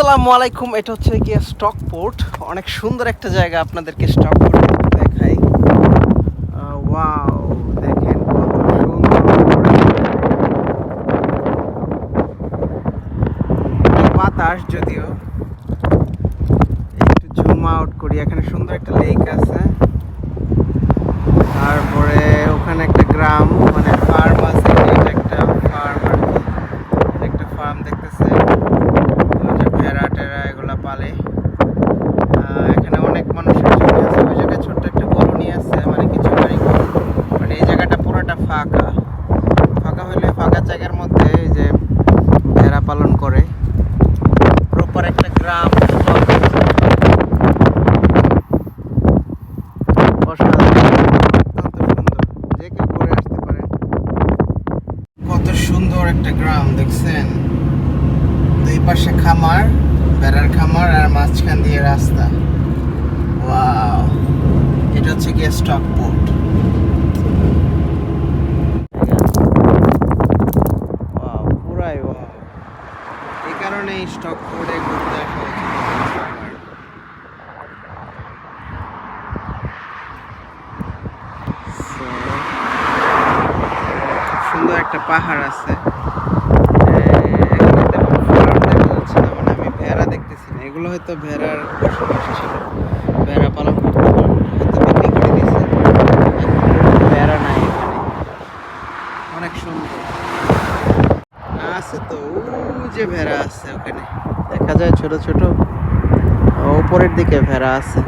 আসসালামু আলাইকুম। এটা হচ্ছে গিয়ে স্টকপোর্ট। অনেক সুন্দর একটা জায়গা, আপনাদেরকে স্টকপোর্ট দেখাই। ওয়াও, দেখেন কত সুন্দর। বাতাস যদিও, একটু জুম আউট করি। এখানে সুন্দর একটা লেক আছে, তারপরে ওখানে একটা গ্রাম, মানে ফার্ম আছে। এটা একটা ফার্ম আর কি, একটা ফার্ম দেখতেছে, ভেড়া টেরা এগুলা পালে। এখানে অনেক মানুষের জমি আছে। ওই জায়গায় ছোট্ট একটা কলোনি আছে, মানে কিছু বাড়ি ঘর। মানে এই জায়গাটা পুরোটা ফাঁকা ফাঁকা হইলে, ফাঁকা জায়গার মধ্যে এই যে ভেড়া পালন করে। প্রপার একটা গ্রাম। যে কেউ ঘুরে আসতে পারে। কত সুন্দর একটা গ্রাম দেখছেন, দুই পাশে খামার, ভেড়ার খামার, আর মাঝখান দিয়ে রাস্তা। ওয়াও, এটা হচ্ছে গিয়ে স্টকপোর্ট। ওয়াও, পুরাই ওয়াও। এই কারণে স্টকপোর্টে ঘুরতে আসা উচিত সবার। খুব সুন্দর একটা পাহাড় আছে। এখানে তেমন ফার্ম দেখা যাচ্ছে না, মানে আমি ভেড়া দেখতেছি না। এগুলো হয়তো ভেড়ার বসবাস ছিল, ভেড়া পালন করতে হয়তো বিক্রি করে দিয়েছে। ভেড়া নাই এখানে। অনেক সুন্দর আছে তো, যে ভেড়া আছে ওখানে দেখা যায় ছোট ছোট, উপরের দিকে ভেড়া আছে।